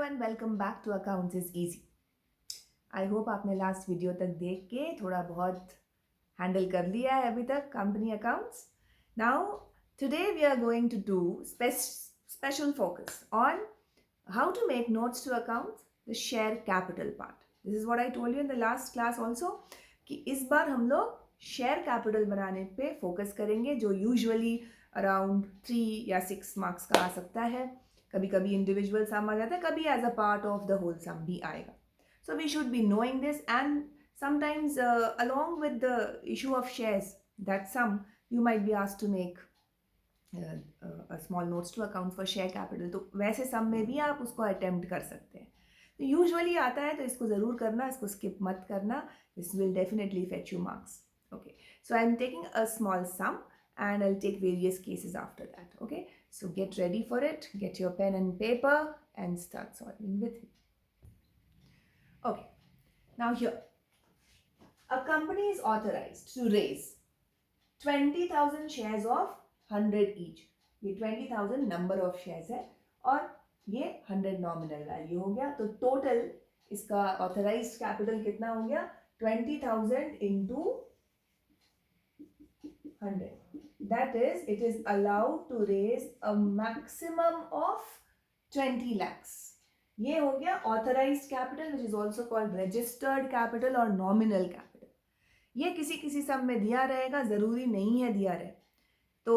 And welcome back to accounts is easy. I hope आपने last video तक देख के थोड़ा बहुत हैंडल कर लिया है अभी तक company accounts. Now today we are going to do special focus on how to make notes to accounts, the share capital part. This is what I told you in the last class also कि इस बार हम लोग share capital बनाने पे focus करेंगे जो usually around 3 या 6 marks का आ सकता है। कभी कभी इंडिविजुअल सम आ जाता है, कभी as a part of the whole sum भी आएगा। So we should be knowing this and sometimes along with the issue of shares, that sum you might be asked to make small notes to account for share capital. तो वैसे सम में भी आप उसको attempt कर सकते हैं। तो यूजुअली आता है तो इसको ज़रूर करना, इसको स्किप मत करना। This will definitely fetch you marks. Okay, so I am taking a small sum and I'll take various cases after that. Okay, so get ready for it, get your pen and paper and start solving with me. Okay, now here a company is authorized to raise 20,000 shares of 100 each. ये 20,000 number of shares है और ये 100 nominal value हो गया। तो total इसका authorised capital कितना हो गया? 20,000 into 100. That is, it is allowed to raise a maximum of 20 lakhs. ये हो गया authorised capital which is also called registered capital और nominal capital. ये किसी किसी सम में दिया रहेगा, जरूरी नहीं है दिया रहे। तो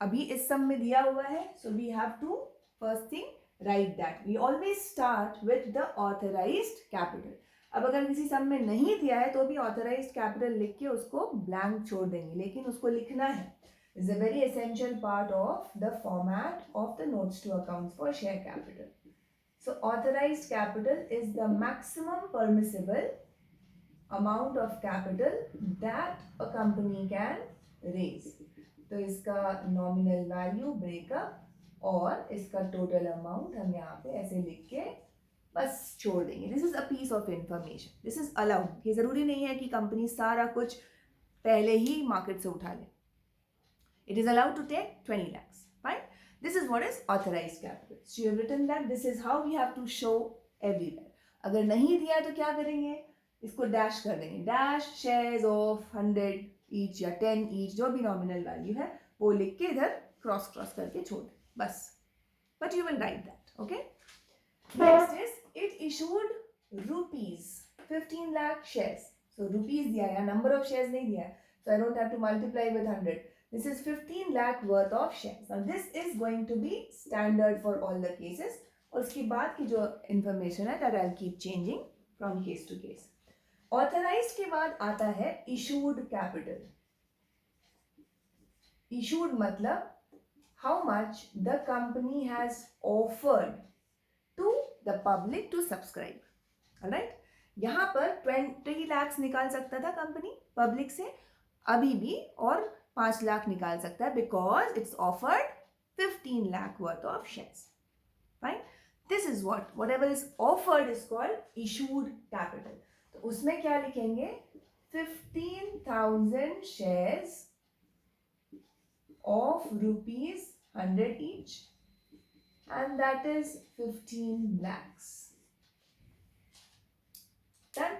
अभी इस सम में दिया हुआ है, so we have to first thing write that. We always start with the authorized capital. अब अगर किसी सम में नहीं दिया है तो भी ऑथराइज्ड कैपिटल लिख के उसको ब्लैंक छोड़ देंगे, लेकिन उसको लिखना है। Is a very essential part of the format of the notes to accounts for share capital. So authorized capital is the maximum permissible amount of capital that a company can raise. तो इसका nominal value breakup और इसका total amount हम यहाँ पे ऐसे लिख के बस छोड़ देंगे। This is a piece of information, this is allowed. ये जरूरी नहीं है कि कंपनी सारा कुछ पहले ही मार्केट से उठा ले। It is allowed to take 20 lakhs. Fine, this is what is authorised capital. So you have written that this is how we have to show everywhere. अगर नहीं दिया तो क्या करेंगे? इसको डैश कर देंगे, डैश शेयर्स ऑफ 100 ईच या 10 ईच, जो भी नॉमिनल वैल्यू है वो लिख के इधर क्रॉस क्रॉस करके छोड़ दें बस। But you will write that. Okay, next is it issued rupees 15 lakh shares. So rupees दिया है, नंबर ऑफ शेयर्स नहीं दिया है, so I don't have to multiply with 100. This is 15 lakh worth of shares. Now this is going to be standard for all the cases. और उसके बाद की जो information है that I'll keep changing from case to case. Authorized के बाद आता है issued capital. Issued मतलब how much the company has offered to the public to subscribe. Alright? यहाँ पर 20 lakhs निकाल सकता था कंपनी पब्लिक से, अभी भी और 5 लाख निकाल सकता है because it's offered 15 lakh worth of shares. Fine, this is whatever is offered is called issued capital. तो उसमें क्या लिखेंगे? 15,000 shares of rupees 100 each and that is 15 lakhs. Done?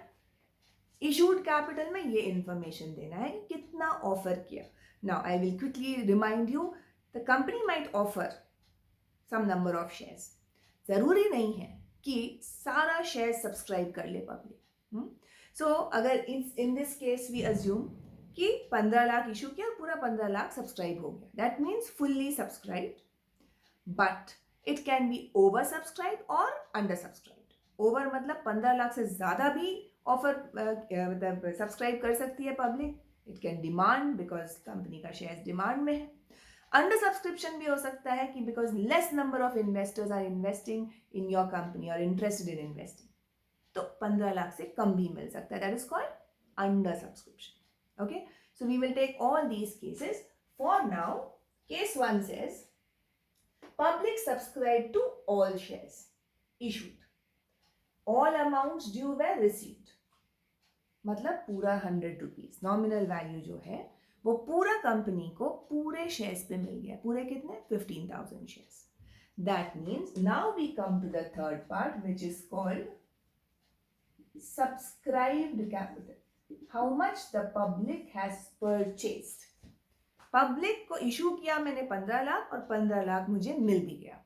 Issued capital में ये इंफॉर्मेशन देना है कि कितना ऑफर किया. Now I will quickly remind you, the company might offer some number of shares. जरूरी नहीं है कि सारा शेयर सब्सक्राइब कर ले पब्लिक. सो अगर in this case we assume कि 15 लाख इशू किया, पूरा 15 लाख सब्सक्राइब हो गया, that means fully subscribed. But it can be over subscribe और अंडर सब्सक्राइब्ड. ओवर मतलब 15 लाख से ज्यादा भी ऑफर मतलब सब्सक्राइब कर सकती है public. It can demand because company का शेयर डिमांड में है. अंडर सब्सक्रिप्शन भी हो सकता है कि because less number of investors are investing in your company और इंटरेस्टेड इन इन्वेस्टिंग, तो 15 लाख से कम भी मिल सकता है. That is called under subscription. Okay, so we will take all these cases. For now case 1 says public subscribe to all shares issued, all amounts due were received. मतलब पूरा 100 rupees nominal value जो है वो पूरा company को पूरे shares पे मिल गया. पूरे कितने? 15,000 shares. That means now we come to the third part, which is called subscribed capital. How much the public has purchased. Public को इशू किया मैंने 15 लाख और 15 लाख मुझे मिल भी गया.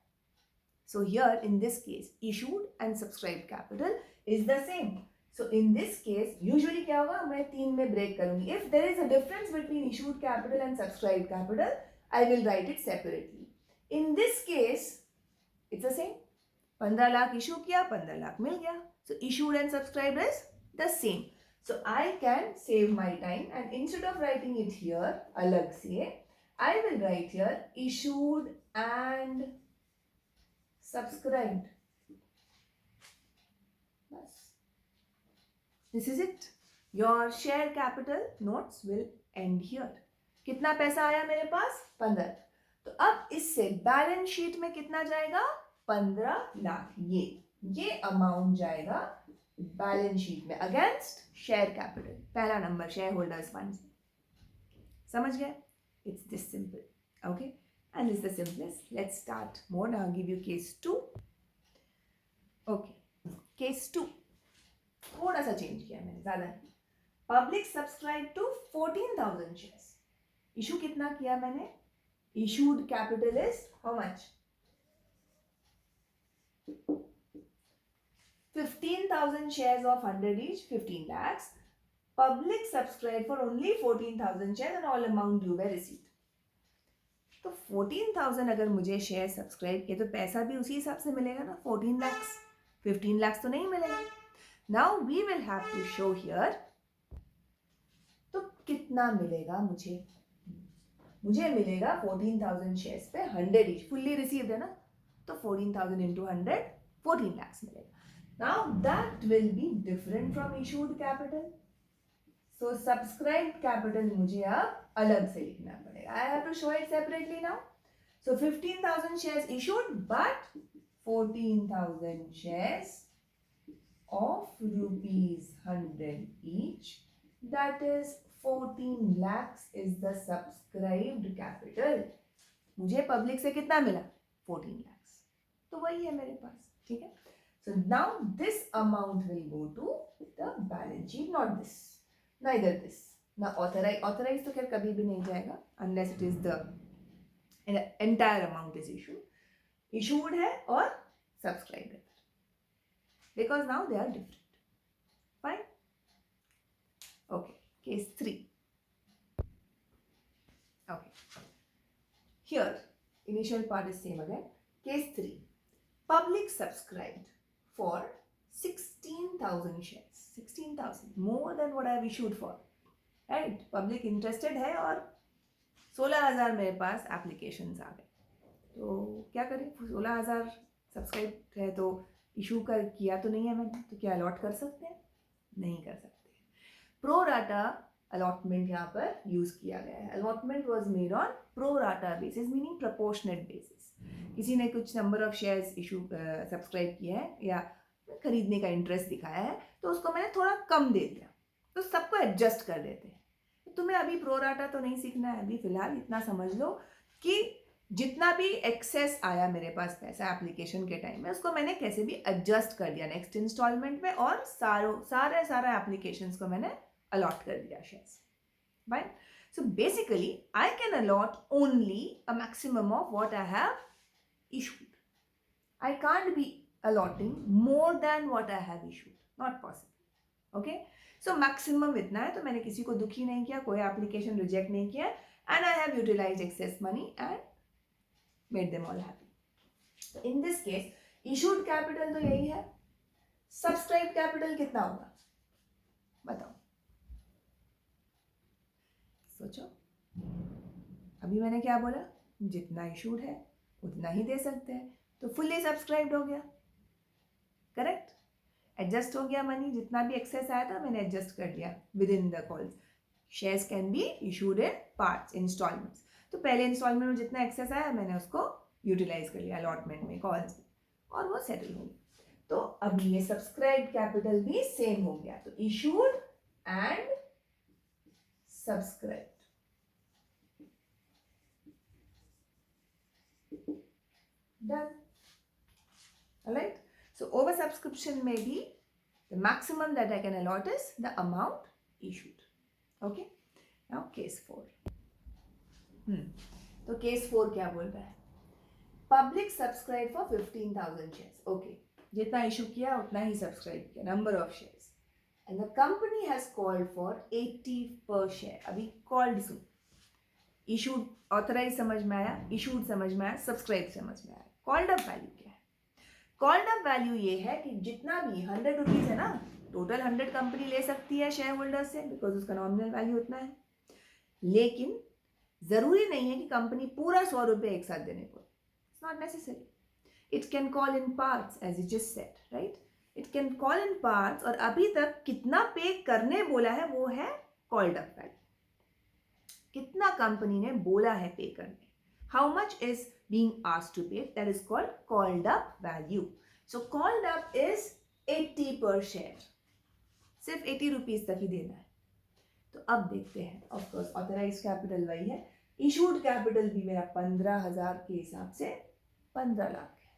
So here in this case, issued and subscribed capital is the same. So in this case, usually क्या होगा, मैं 3 में break करूँगी. If there is a difference between issued capital and subscribed capital, I will write it separately. In this case, it's the same. 15 lakh issue किया, 15 लाख मिल गया. So issued and subscribed is the same. So I can save my time, and instead of writing it here अलग से, I will write here issued and subscribed. This is it. Your share capital notes will end here. कितना पैसा आया मेरे पास? 15. तो अब इससे balance sheet में कितना जाएगा? 15 लाख. ये अमाउंट जाएगा बैलेंस शीट में अगेंस्ट शेयर कैपिटल. पहला नंबर शेयर होल्डर्स फंड. समझ गए? It's this simple. Okay? And this is the simplest. Let's start more. Now I'll give you case 2. Okay. Case 2. थोड़ा सा चेंज किया मैंने, ज़्यादा नहीं. Public subscribe to 14,000 shares. Issue कितना किया मैंने? Issued capital is how much? 15,000 shares of 100 each, 15 lakhs. Public subscribed for only 14,000 shares and all amount due by receipt. तो 14,000 अगर मुझे शेयर सब्सक्राइब किए तो पैसा भी उसी हिसाब से मिलेगा ना. 14 lakhs, 15 lakhs तो नहीं मिलेगा. Now we will have to show here. तो कितना मिलेगा मुझे? मुझे मिलेगा 14,000 शेयर्स पे 100 each, फुल्ली रिसीव्ड है ना. तो 14,000 into 100, 14 lakhs मिलेगा. Now that will be different from issued capital. So subscribed capital मुझे अब अलग से लिखना पड़ेगा. I have to show it separately now. So 15,000 shares issued, but 14,000 shares of rupees 100 each. That is 14 lakhs is the subscribed capital. मुझे public से कितना मिला? 14 lakhs. तो वही है मेरे पास. ठीक है. So now this amount will go to the balance sheet, not this, neither this. Now authorized तो खैर कभी भी नहीं जाएगा unless it is the entire amount is issued है और subscribed है, because now they are different. Fine. Okay. Case 3. Okay. Here initial part is same again. Case 3. Public subscribed for 16,000 shares. 16,000, more than what I have issued for. Right? Public interested है और 16,000 मेरे पास applications आ गए. तो क्या करें? 16,000 subscribe है तो issue कर किया तो नहीं है मैंने, तो क्या अलॉट कर सकते हैं? नहीं कर सकते. प्रो राटा अलॉटमेंट यहाँ पर यूज किया गया है. Allotment was made on pro rata basis, meaning proportionate basis. किसी ने कुछ number of shares issue subscribe किए हैं या खरीदने का इंटरेस्ट दिखाया है, तो उसको मैंने थोड़ा कम दे दिया, तो सबको एडजस्ट कर देते हैं. तुम्हें अभी प्रो राटा तो नहीं सीखना है. अभी फिलहाल इतना समझ लो कि जितना भी एक्सेस आया मेरे पास पैसा एप्लीकेशन के टाइम में, उसको मैंने कैसे भी एडजस्ट कर दिया नेक्स्ट इंस्टॉलमेंट में, और सारे एप्लीकेशंस को मैंने अलॉट कर दिया shares. Right. So basically I can allot only a maximum of what I have issued. I can't be allotting more than what I have issued. Not possible. Okay. So maximum इतना है, तो मैंने किसी को दुखी नहीं किया, कोई एप्लीकेशन रिजेक्ट नहीं किया, and I have utilized excess money and made them all happy. So in this case issued capital तो यही है. Subscribed capital कितना होगा बताओ? सोचो. अभी मैंने क्या बोला? जितना इशूड है उतना ही दे सकते हैं, तो फुल्ली सब्सक्राइब्ड हो गया. करेक्ट. एडजस्ट हो गया मनी, जितना भी एक्सेस आया था मैंने एडजस्ट कर दिया within the calls. Shares can be issued in parts, installments. तो पहले इंस्टॉलमेंट में जितना एक्सेस आया मैंने उसको यूटिलाइज कर लिया अलॉटमेंट में, कॉल्स में, और वो सेटल हो गया. तो अभी ये सब्सक्राइब कैपिटल भी सेम हो गया. तो issued and subscribed. Done. All right. So oversubscription may be the maximum that I can allot is the amount issued. Okay. Now case 4. तो केस 4 क्या बोल रहा है? Public subscribe for 15,000 shares. Okay, जितना इशू किया उतना ही सब्सक्राइब किया, number of shares, and the company has called for 80 per share. अभी कॉल्ड सुन, इशूड ऑथराइज समझ में आया, इशूड समझ में आया, सब्सक्राइब समझ में आया. कॉल्ड अप वैल्यू क्या है? कॉल्ड अप वैल्यू ये है कि जितना भी 100 रुपीज है ना, टोटल 100 कंपनी ले सकती है शेयर होल्डर से, बिकॉज उसका नॉमिनल वैल्यू उतना है. लेकिन जरूरी नहीं है कि कंपनी पूरा 100 रुपये एक साथ देने को. It's not necessary. It can call in parts, as you just said, right? It can call in parts. और अभी तक कितना पे करने बोला है वो है कॉल्ड अप वैल्यू. कितना कंपनी ने बोला है पे करने, how much is being asked to pay, that is called up value. So called up is 80 per share. सिर्फ 80 रुपीज तक ही देना है. तो अब देखते हैं. ऑफकोर्स ऑथराइज कैपिटल वही है, इशूड कैपिटल भी मेरा 15,000 के हिसाब से 15 लाख है.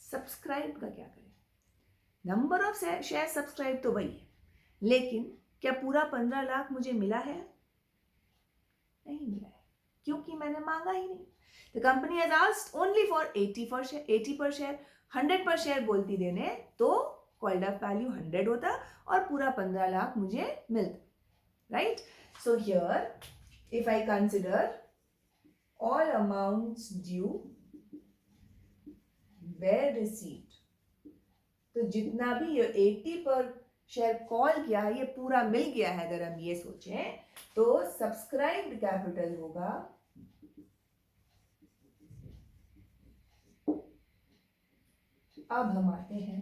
सब्सक्राइब का क्या करें? नंबर ऑफ शेयर सब्सक्राइब तो वही है, लेकिन क्या पूरा 15 लाख मुझे मिला है? नहीं मिला है, क्योंकि मैंने मांगा ही नहीं. The company has asked only for 80 per share. 100 पर शेयर बोलती देने तो कॉल्ड अप वैल्यू 100 होता और पूरा 15 लाख मुझे मिलता. Right? So here, if I consider all amounts due were received, तो जितना भी ये 80 पर शेयर कॉल किया है ये पूरा मिल गया है. अगर हम ये सोचें तो सब्सक्राइब्ड कैपिटल होगा अब हम आते हैं,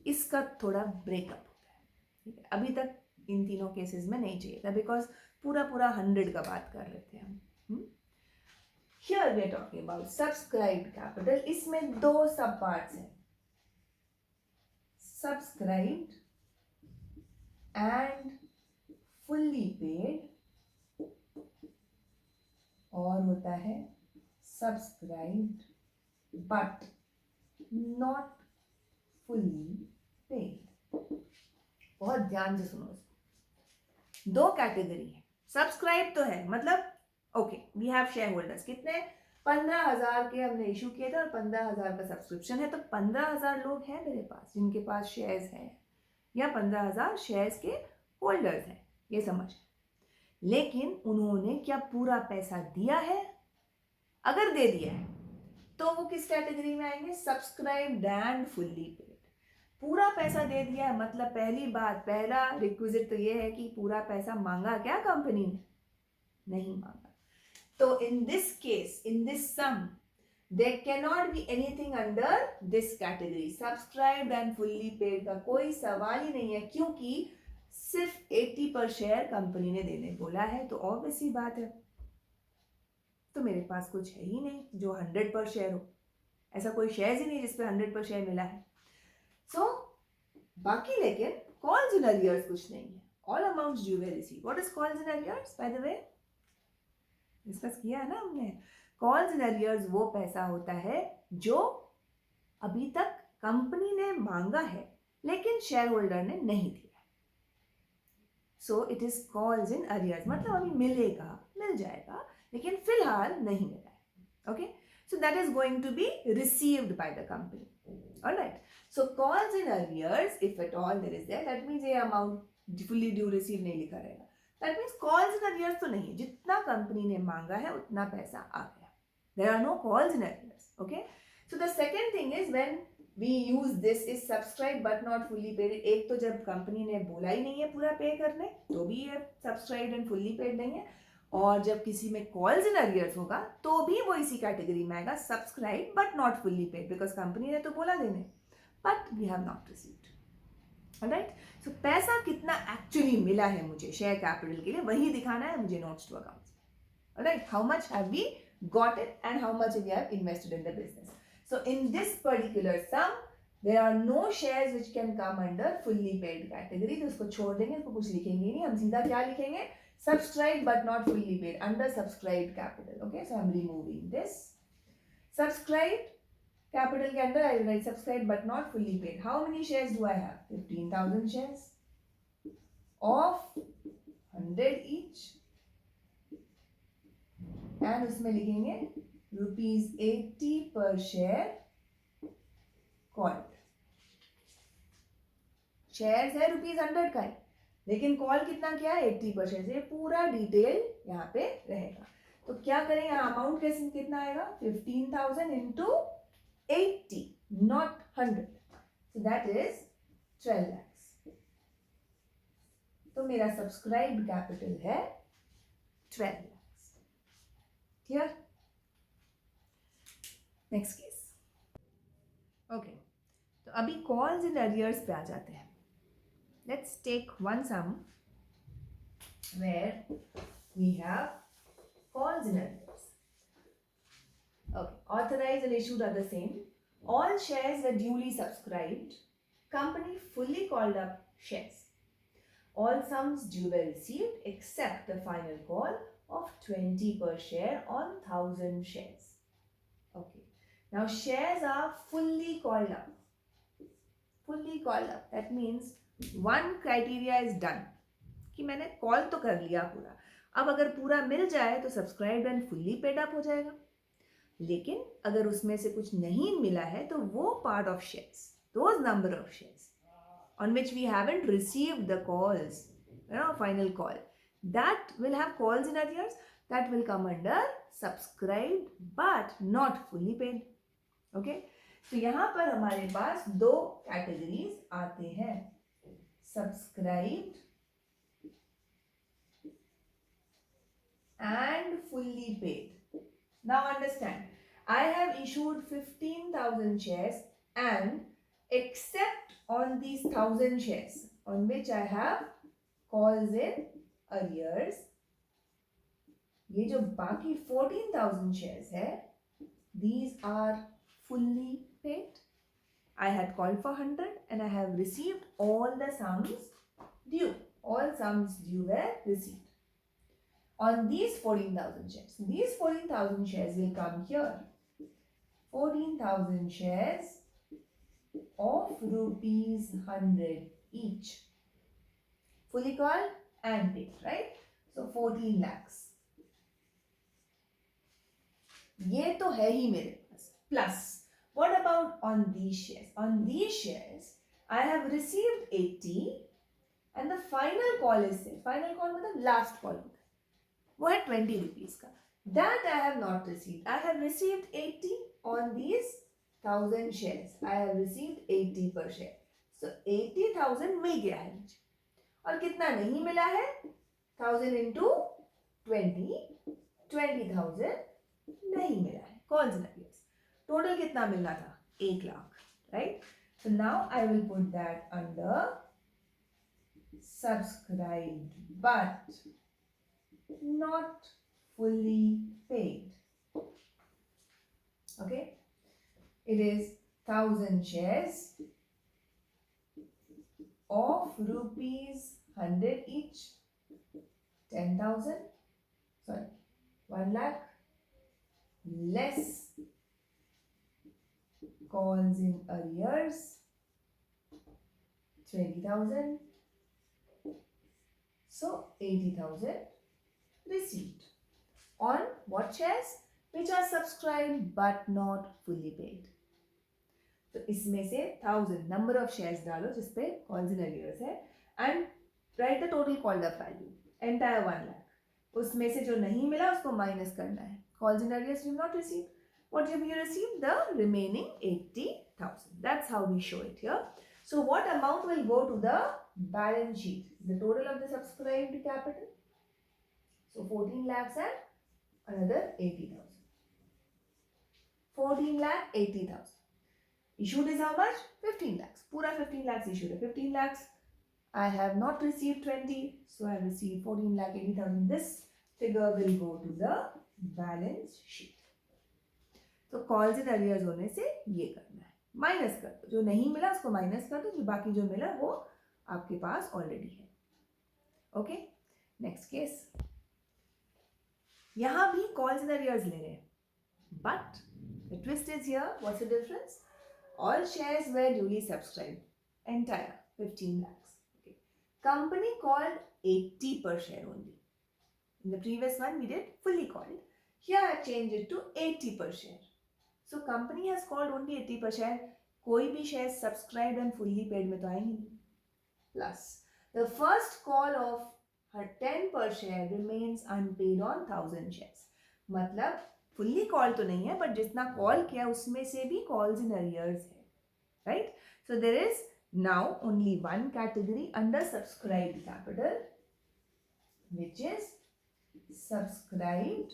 इसका थोड़ा ब्रेकअप होता है. ठीक है, अभी तक इन तीनों केसेस में नहीं चाहिए था, बिकॉज पूरा 100 का बात कर रहे थे हम. Here we are talking about subscribed capital. इसमें 2 सब पार्ट्स हैं, सब्सक्राइब्ड एंड फुल्ली पेड, और होता है subscribed but not fully paid. बहुत ध्यान से सुनो. 2 कैटेगरी है. सब्सक्राइब तो है, मतलब okay, we have shareholders. कितने? 15,000 के हमने इशू किए थे और 15,000 का सब्सक्रिप्शन है. तो 15,000 लोग हैं मेरे पास जिनके पास शेयर्स हैं, या 15,000 शेयर्स के होल्डर्स हैं, ये समझ. लेकिन उन्होंने क्या पूरा पैसा दिया है? अगर दे दिया है तो वो किस कैटेगरी में आएंगे? Subscribed and fully paid. पूरा पैसा दे दिया है, मतलब पहली बात, पहला रिक्विजिट तो ये है कि पूरा पैसा मांगा क्या कंपनी ने? नहीं मांगा. तो in this case, in this sum, there can not be anything under this category. Subscribed and fully paid का कोई सवाल ही नहीं है, क्योंकि सिर्फ 80 पर शेयर कंपनी ने देने बोला है. तो ऑब्वियस सी बात है, तो मेरे पास कुछ है ही नहीं जो 100 पर शेयर हो. ऐसा कोई शेयर ही नहीं जिसपे 100 पर शेयर मिला है. So, बाकी लेकिन calls in arrears कुछ नहीं है. All amounts due were received. What is calls in arrears, by the way? Discuss किया है ना हमने. Calls in arrears वो पैसा होता है जो अभी तक कंपनी ने मांगा है लेकिन शेयर होल्डर ने नहीं दिया. So it is calls in arrears, मतलब अभी मिलेगा, मिल जाएगा, लेकिन फिलहाल नहीं मिला है. Okay? So that is going to be received by the company. Alright. So calls in arrears, if at all there is there, that means ये amount fully due receive नहीं लिखा रहेगा. That means calls in arrears तो नहीं, जितना company ने मांगा है उतना पैसा आ गया. There are no calls in arrears. Okay. So the second thing is when we use this is subscribed but not fully paid. एक तो जब कंपनी ने बोला ही नहीं है पूरा पे करने, तो भी ये subscribed and fully paid नहीं है. और जब किसी में कॉल्स इन अरियर्स होगा तो भी वो इसी कैटेगरी में आएगा, subscribe but not fully paid, because company ने तो बोला देने but we have not received. Alright. So पैसा कितना एक्चुअली मिला है मुझे शेयर कैपिटल के लिए, वही दिखाना है मुझे notes to accounts. Alright. How much have we got it and how much we have invested in the business. So in this particular sum there are no shares which can come under fully paid category. तो इसको छोड़ देंगे, इसको कुछ लिखेंगे नहीं, हम सीधा क्या लिखेंगे? Subscribed but not fully paid under subscribed capital. Okay, so I'm removing this. Subscribed capital के अंदर I will write subscribed but not fully paid. How many shares do I have? 15,000 shares of 100 each. And उसमें लिखेंगे ₹80 per share called. Shares है ₹100 का ही, लेकिन call कितना किया है 80%. ये पूरा डिटेल यहाँ पे रहेगा. तो क्या करें यहाँ अमाउंट कैसे कितना आएगा 15,000 into 80 not 100, so that is 12 lakhs. तो मेरा सब्सक्राइब्ड कैपिटल है 12 lakhs. Clear? Next case. Okay, तो अभी कॉल्स इन अरियर्स पे आ जाते हैं. Let's take one sum where we have calls in arrears. Okay, authorized and issued are the same. All shares were duly subscribed. Company fully called up shares. All sums due were received except the final call of 20 per share on 1,000 shares. Okay, now shares are fully called up. Fully called up. That means one criteria is done कि मैंने call तो कर लिया पूरा. अब अगर पूरा मिल जाए तो subscribed and fully paid up हो जाएगा. लेकिन अगर उसमें से कुछ नहीं मिला है तो वो part of shares, those number of shares on which we haven't received the calls, final call, that will have calls in arrears. That will come under subscribed but not fully paid. Okay, तो यहाँ पर हमारे पास दो categories आते हैं, subscribed and fully paid. Now understand, I have issued 15,000 shares and except on these 1,000 shares on which I have calls in arrears, ये जो बाकी 14,000 shares है, these are fully paid. I had called for 100 and I have received all the sums due. All sums due were received. On these 14,000 shares, these 14,000 shares will come here. 14,000 shares of ₹100 each. Fully called and paid, right? So 14 lakhs. ये तो है ही मेरे पास. Plus, what about on these shares? On these shares, I have received 80 and the final call is set. Final call मतलब last call होता है. वो है 20 rupees का. That I have not received. I have received 80 on these 1,000 shares. I have received 80 per share. So 80,000 मिल गया है मुझे. और कितना नहीं मिला है 1,000 into 20, 20,000 नहीं मिला है. Calls in arrears. Total कितना मिलना था 1 lakh, right? So now I will put that under subscribed but not fully paid. Okay, it is 1,000 shares of ₹100 each, 10,000, sorry, 1 lakh less calls in arrears, 20,000, so 80,000 received. On what shares? Which are subscribed but not fully paid. तो इसमें से 1,000 number of shares डालो जिसपे calls in arrears है and right the total called up value entire 1 lakh. उसमें से जो नहीं मिला उसको माइनस करना है. Calls in arrears you not receive. What have you received? The remaining 80,000. That's how we show it here. So what amount will go to the balance sheet? The total of the subscribed capital. So 14 lakhs and another 80,000. 14 lakh 80,000. Issued is how much? 15 lakhs. Pura 15 lakhs issued. 15 lakhs. I have not received 20, so I have received 14 lakh 80,000. This figure will go to the balance sheet. तो calls in arrears होने से ये करना है, minus कर दो. जो नहीं मिला उसको माइनस कर दो, जो बाकी जो मिला वो आपके पास ऑलरेडी है. Okay, next case. यहां भी कॉल्स इन अरियर्स ले रहे हैं but The twist is here. What's the difference? All shares were duly subscribed. Entire 15 lakhs. Okay. Company called 80 per share only. In the previous one we did fully called. Here I changed it to 80 per share. So company has called only 80 per share. कोई भी shares subscribed and fully paid में तो आएंगे नहीं. Plus the first call of her 10 per share remains unpaid on 1000 shares. मतलब fully call तो नहीं है, but जितना call किया उसमें से भी calls in arrears है, right? So there is now only one category under subscribed capital, which is subscribed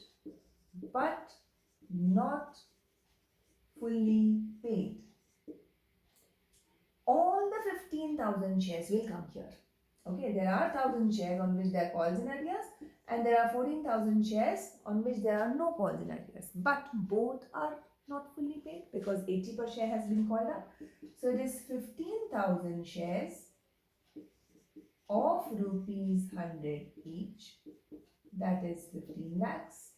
but not fully paid. All the 15,000 shares will come here. Okay, there are 1,000 shares on which there are calls in arrears, and there are 14,000 shares on which there are no calls in arrears. But both are not fully paid because 80 per share has been called up. So it is 15,000 shares of rupees 100 each, that is 15 lakhs,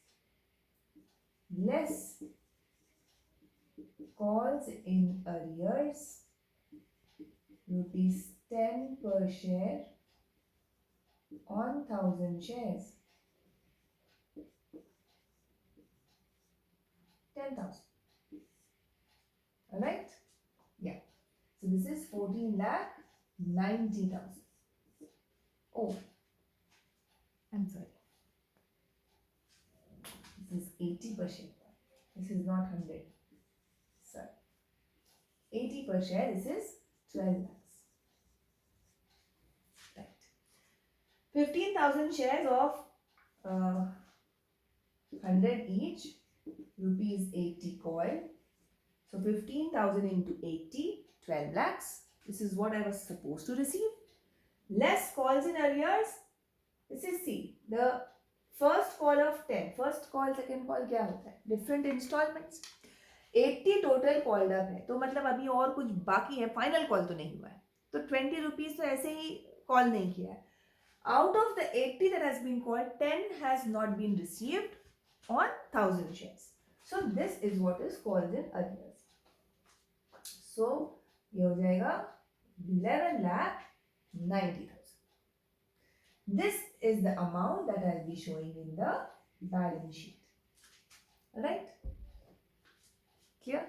less calls in arrears, rupees 10 per share on 1,000 shares, 10,000. Alright? Yeah. So this is 14 lakh 90,000. Oh, I'm sorry. This is 80 per share. This is not 100. Sorry. 80 per share, this is 12 lakhs. Right. 15,000 shares of 100 each, rupees 80 called. So 15,000 into 80, 12 lakhs. This is what I was supposed to receive. Less calls in arrears. This is C. The first call of 10. First call, second call क्या होता है? Different installments. 80 total called up है. तो मतलब अभी और कुछ बाकी है. Final call तो नहीं हुआ है. तो 20 rupees तो ऐसे ही call नहीं किया है. Out of the 80 that has been called, 10 has not been received on 1,000 shares. So this is what is called in arrears. So ये हो जाएगा 11 lakh 90,000. This is the amount that I'll be showing in the balance sheet. Alright? Clear?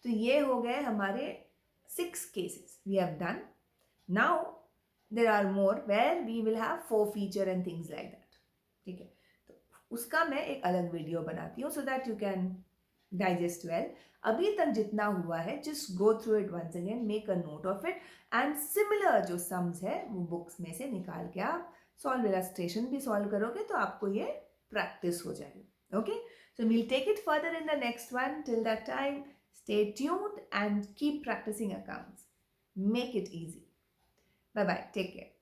तो ये हो गए हमारे 6 cases we have done. Now there are more where we will have forfeiture and things like that. ठीक है, तो उसका मैं एक अलग वीडियो बनाती हूँ so that you can digest well. अभी तक जितना हुआ है just go through it once again, make a note of it, and similar जो sums है वो books में से निकाल के आप solve illustration भी solve करोगे तो आपको ये practice हो जाएगी. Okay, so we'll take it further in the next one. Till that time, stay tuned and keep practicing accounts. Make it easy. Bye bye. Take care.